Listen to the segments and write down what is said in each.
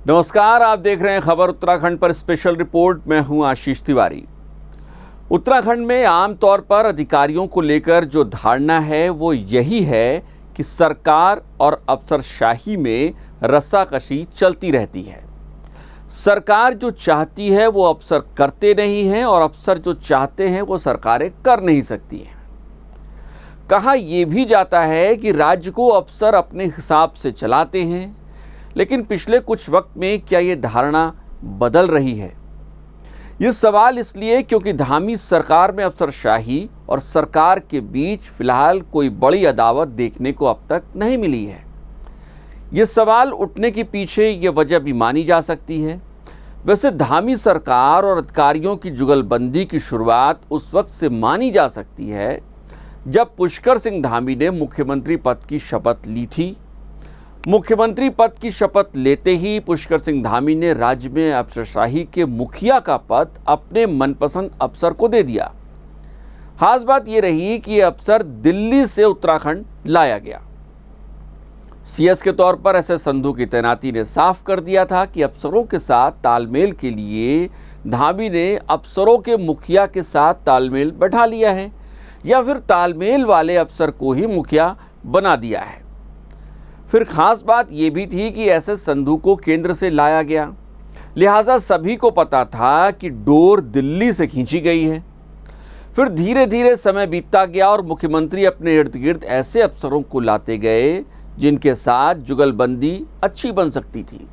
नमस्कार, आप देख रहे हैं खबर उत्तराखंड पर स्पेशल रिपोर्ट। मैं हूं आशीष तिवारी। उत्तराखंड में आमतौर पर अधिकारियों को लेकर जो धारणा है वो यही है कि सरकार और अफसरशाही में रस्साकशी चलती रहती है। सरकार जो चाहती है वो अफसर करते नहीं हैं और अफसर जो चाहते हैं वो सरकारें कर नहीं सकती हैं। कहा यह भी जाता है कि राज्य को अफसर अपने हिसाब से चलाते हैं, लेकिन पिछले कुछ वक्त में क्या ये धारणा बदल रही है? ये सवाल इसलिए क्योंकि धामी सरकार में अफसरशाही और सरकार के बीच फिलहाल कोई बड़ी अदावत देखने को अब तक नहीं मिली है। ये सवाल उठने के पीछे ये वजह भी मानी जा सकती है। वैसे धामी सरकार और अधिकारियों की जुगलबंदी की शुरुआत उस वक्त से मानी जा सकती है जब पुष्कर सिंह धामी ने मुख्यमंत्री पद की शपथ ली थी। मुख्यमंत्री पद की शपथ लेते ही पुष्कर सिंह धामी ने राज्य में अफसरशाही के मुखिया का पद अपने मनपसंद अफसर को दे दिया। खास बात यह रही कि यह अफसर दिल्ली से उत्तराखंड लाया गया। सीएस के तौर पर एसएस संधू की तैनाती ने साफ कर दिया था कि अफसरों के साथ तालमेल के लिए धामी ने अफसरों के मुखिया के साथ तालमेल बैठा लिया है या फिर तालमेल वाले अफसर को ही मुखिया बना दिया है। फिर खास बात यह भी थी कि एसएस संधू को केंद्र से लाया गया, लिहाजा सभी को पता था कि डोर दिल्ली से खींची गई है। फिर धीरे धीरे समय बीतता गया और मुख्यमंत्री अपने इर्द गिर्द ऐसे अफसरों को लाते गए जिनके साथ जुगलबंदी अच्छी बन सकती थी।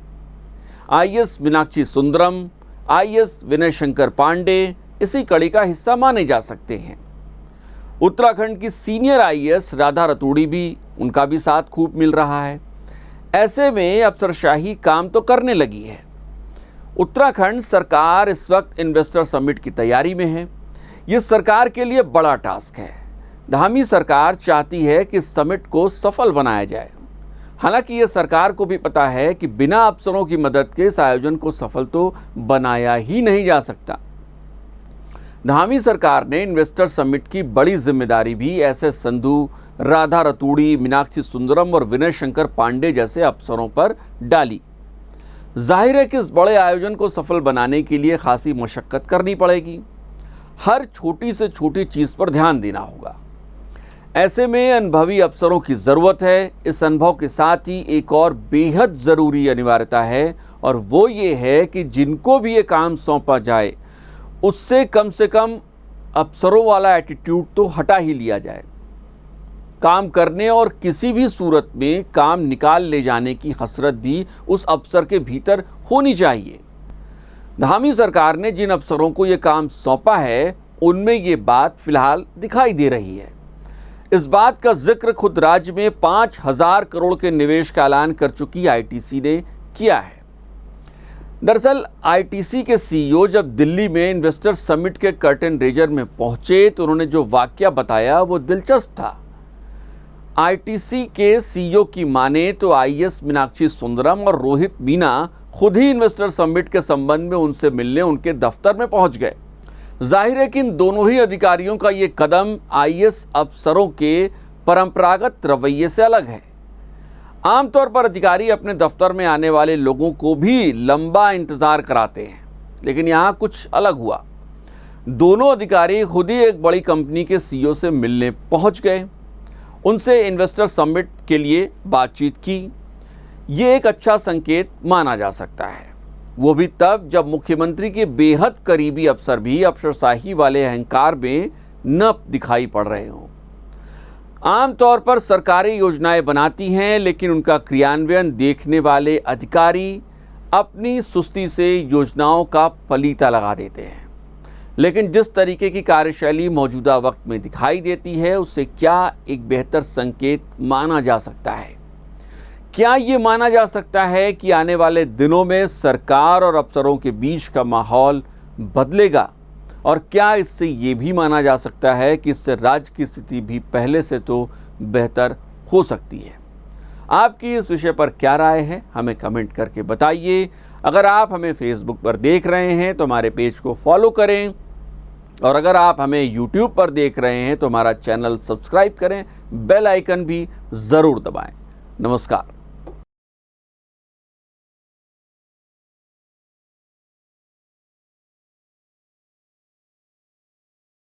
आईएएस मीनाक्षी सुंदरम, आईएएस विनय शंकर पांडे इसी कड़ी का हिस्सा माने जा सकते हैं। उत्तराखंड की सीनियर आईएएस राधा रतूड़ी भी, उनका भी साथ खूब मिल रहा है। ऐसे में अफसरशाही काम तो करने लगी है। उत्तराखंड सरकार इस वक्त इन्वेस्टर समिट की तैयारी में है। ये सरकार के लिए बड़ा टास्क है। धामी सरकार चाहती है कि समिट को सफल बनाया जाए। हालांकि ये सरकार को भी पता है कि बिना अफसरों की मदद के इस आयोजन को सफल तो बनाया ही नहीं जा सकता। धामी सरकार ने इन्वेस्टर समिट की बड़ी जिम्मेदारी भी एसएस संधू, राधा रतूड़ी, मीनाक्षी सुंदरम और विनय शंकर पांडे जैसे अफसरों पर डाली। जाहिर है कि इस बड़े आयोजन को सफल बनाने के लिए खासी मशक्कत करनी पड़ेगी। हर छोटी से छोटी चीज़ पर ध्यान देना होगा। ऐसे में अनुभवी अफसरों की ज़रूरत है। इस अनुभव के साथ ही एक और बेहद ज़रूरी अनिवार्यता है और वो ये है कि जिनको भी ये काम सौंपा जाए उससे कम से कम अफसरों वाला एटीट्यूड तो हटा ही लिया जाए। काम करने और किसी भी सूरत में काम निकाल ले जाने की हसरत भी उस अफसर के भीतर होनी चाहिए। धामी सरकार ने जिन अफसरों को ये काम सौंपा है उनमें ये बात फिलहाल दिखाई दे रही है। इस बात का जिक्र खुद राज्य में 5,000 करोड़ के निवेश का ऐलान कर चुकी आईटीसी ने किया है। दरअसल आईटीसी के सीईओ जब दिल्ली में इन्वेस्टर समिट के कर्टेन रेजर में पहुंचे तो उन्होंने जो वाकया बताया वो दिलचस्प था। आईटीसी के सीईओ की माने तो आईएएस मीनाक्षी सुंदरम और रोहित मीना खुद ही इन्वेस्टर समिट के संबंध में उनसे मिलने उनके दफ्तर में पहुंच गए। जाहिर है कि इन दोनों ही अधिकारियों का ये कदम आईएएस अफसरों के परंपरागत रवैये से अलग है। आमतौर पर अधिकारी अपने दफ्तर में आने वाले लोगों को भी लंबा इंतजार कराते हैं, लेकिन यहाँ कुछ अलग हुआ। दोनों अधिकारी खुद ही एक बड़ी कंपनी के सीईओ से मिलने पहुँच गए, उनसे इन्वेस्टर समिट के लिए बातचीत की। ये एक अच्छा संकेत माना जा सकता है, वो भी तब जब मुख्यमंत्री के बेहद करीबी अफसर भी अफसरशाही वाले अहंकार में न दिखाई पड़ रहे हों। आमतौर पर सरकारें योजनाएं बनाती हैं, लेकिन उनका क्रियान्वयन देखने वाले अधिकारी अपनी सुस्ती से योजनाओं का पलीता लगा देते हैं। लेकिन जिस तरीके की कार्यशैली मौजूदा वक्त में दिखाई देती है उससे क्या एक बेहतर संकेत माना जा सकता है? क्या ये माना जा सकता है कि आने वाले दिनों में सरकार और अफसरों के बीच का माहौल बदलेगा? और क्या इससे ये भी माना जा सकता है कि इससे राज्य की स्थिति भी पहले से तो बेहतर हो सकती है? आपकी इस विषय पर क्या राय है, हमें कमेंट करके बताइए। अगर आप हमें फेसबुक पर देख रहे हैं तो हमारे पेज को फॉलो करें, और अगर आप हमें यूट्यूब पर देख रहे हैं तो हमारा चैनल सब्सक्राइब करें, बेल आइकन भी ज़रूर दबाएं। नमस्कार।